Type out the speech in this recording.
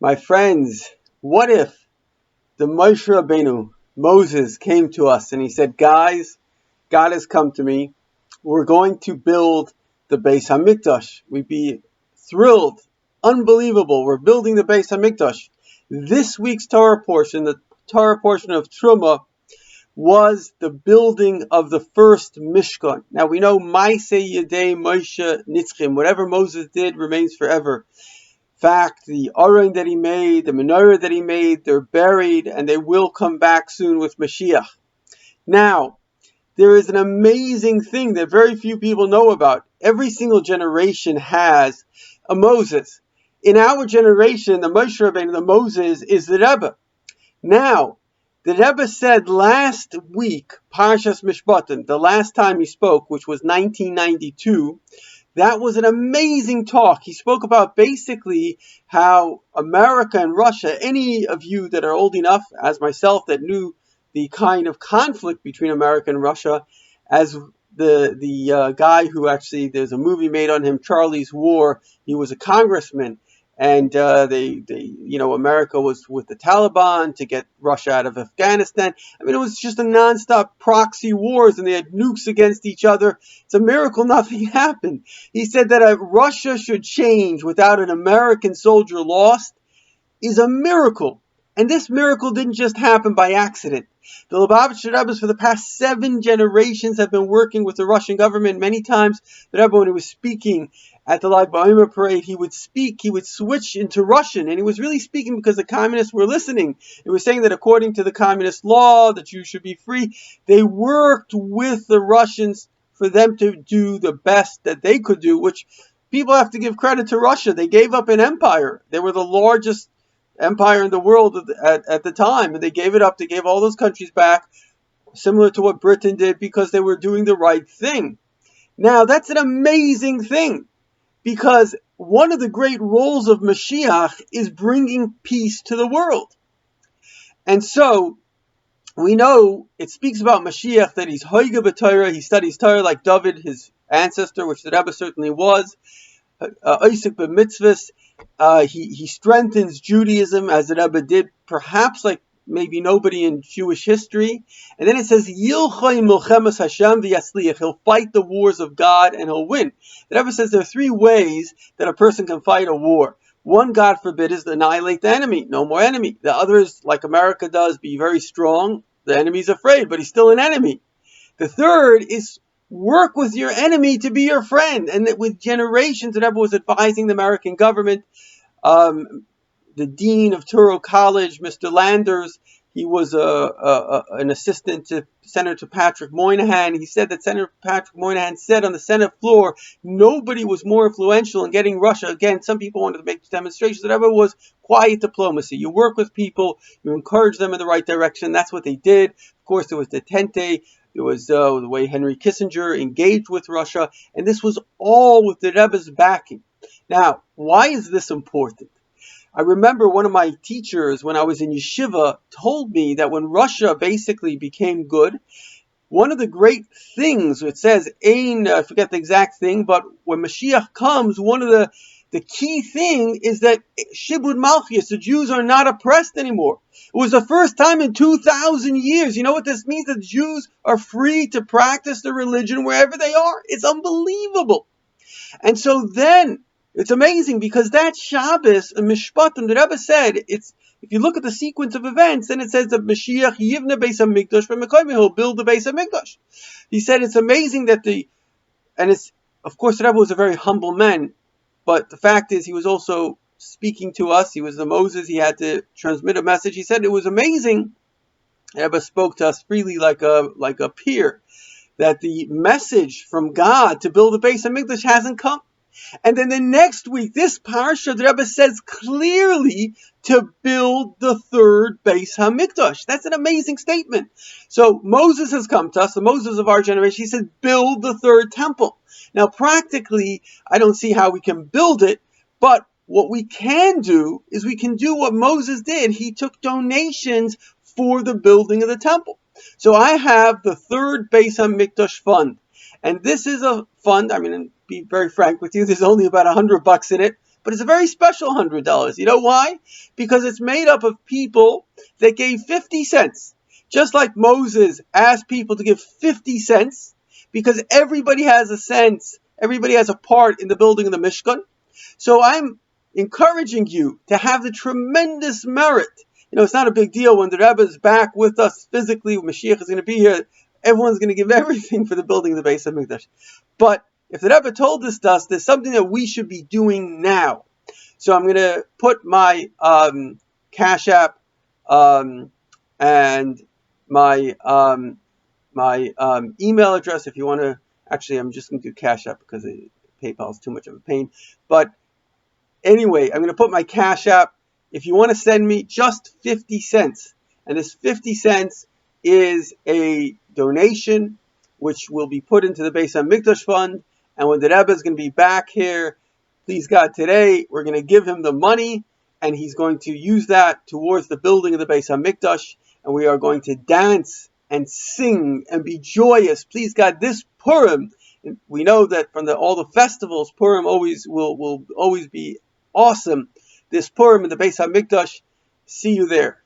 My friends, what if the Moshe Rabbeinu, Moses, came to us and he said, guys, God has come to me. We're going to build the Beis Hamikdosh. We'd be thrilled, unbelievable. We're building the Beis Hamikdosh. This week's Torah portion, the Torah portion of Truma, was the building of the first Mishkan. Now we know Maaseh Yedei Moshe Nitzchim. Whatever Moses did remains forever. In fact, the Aron that he made, the menorah that he made, they're buried and they will come back soon with Mashiach. Now, there is an amazing thing that very few people know about. Every single generation has a Moses. In our generation, the Moshe Rabbeinu, the Moses, is the Rebbe. Now, the Rebbe said last week, Parshas Mishpatim, the last time he spoke, which was 1992, that was an amazing talk. He spoke about basically how America and Russia, any of you that are old enough, as myself, that knew the kind of conflict between America and Russia, as the guy who actually, there's a movie made on him, Charlie's War. He was a congressman, and America was with the Taliban to get Russia out of Afghanistan. I mean, it was just a nonstop proxy wars, and they had nukes against each other. It's a miracle nothing happened. He said that Russia should change without an American soldier lost is a miracle. And this miracle didn't just happen by accident. The Lubavitcher Rebbes for the past 7 generations have been working with the Russian government. Many times, the Rebbe, when he was speaking at the Lag BaOmer parade, he would switch into Russian, and he was really speaking because the communists were listening. He was saying that according to the communist law, that Jews should be free. They worked with the Russians for them to do the best that they could do, which people have to give credit to Russia. They gave up an empire. They were the largest empire in the world at the time, and they gave it up. They gave all those countries back, similar to what Britain did, because they were doing the right thing. Now, that's an amazing thing, because one of the great roles of Mashiach is bringing peace to the world. And so, we know it speaks about Mashiach that he's Hoige b'Torah, he studies Torah like David, his ancestor, which the Rebbe certainly was, Isaac b'mitzvahs. He strengthens Judaism as the Rebbe did, perhaps like maybe nobody in Jewish history. And then it says, Yilchay milchemas Hashem v'yasliach. He'll fight the wars of God and he'll win. The Rebbe says there are 3 ways that a person can fight a war. One, God forbid, is to annihilate the enemy. No more enemy. The other is, like America does, be very strong. The enemy's afraid, but he's still an enemy. The third is work with your enemy to be your friend. And that with generations, the Rebbe was advising the American government. The dean of Touro College, Mr. Landers, he was an assistant to Senator Patrick Moynihan. He said that Senator Patrick Moynihan said on the Senate floor, nobody was more influential in getting Russia. Again, some people wanted to make demonstrations. Whatever was quiet diplomacy. You work with people, you encourage them in the right direction. That's what they did. Of course, there was the Tente. There was the way Henry Kissinger engaged with Russia. And this was all with the Rebbe's backing. Now, why is this important? I remember one of my teachers when I was in yeshiva told me that when Russia basically became good, one of the great things, it says, I forget the exact thing, but when Mashiach comes, one of the key thing is that Shibud Malchus, the Jews are not oppressed anymore. It was the first time in 2,000 years. You know what this means? That Jews are free to practice their religion wherever they are. It's unbelievable. And so then, it's amazing because that Shabbos and Mishpatim, the Rebbe said, if you look at the sequence of events, then it says that Mashiach yivne Beis Hamikdosh v'mekoyim, he'll build the Beis Hamikdosh. He said it's amazing that of course the Rebbe was a very humble man, but the fact is he was also speaking to us. He was the Moses. He had to transmit a message. He said it was amazing. The Rebbe spoke to us freely like a peer, that the message from God to build the Beis Hamikdosh hasn't come. And then the next week, this parsha, the Rebbe says clearly to build the 3rd Beis Hamikdosh. That's an amazing statement. So Moses has come to us, the Moses of our generation. He said, build the 3rd temple. Now, practically, I don't see how we can build it, but what we can do is we can do what Moses did. He took donations for the building of the temple. So I have the 3rd Beis Hamikdosh fund. And this is a fund, be very frank with you, there's only about $100 in it. But it's a very special $100. You know why? Because it's made up of people that gave 50 cents. Just like Moses asked people to give 50 cents, because everybody has a sense, everybody has a part in the building of the Mishkan. So I'm encouraging you to have the tremendous merit. It's not a big deal when the Rebbe is back with us physically, Mashiach is going to be here, everyone's going to give everything for the building of the Beis Hamikdosh. But if the Rebbe told this to us, there's something that we should be doing now. So I'm going to put my Cash App and my email address if you want to. Actually, I'm just going to do Cash App because PayPal is too much of a pain. But anyway, I'm going to put my Cash App. If you want to send me just 50 cents, and this 50 cents is a donation which will be put into the Beis Hamikdosh Fund, and when the Rebbe is going to be back here, please God, today, we're going to give him the money, and he's going to use that towards the building of the Beis Hamikdosh, and we are going to dance and sing and be joyous. Please God, this Purim, we know that from all the festivals, Purim will always be awesome. This Purim in the Beis Hamikdosh, see you there.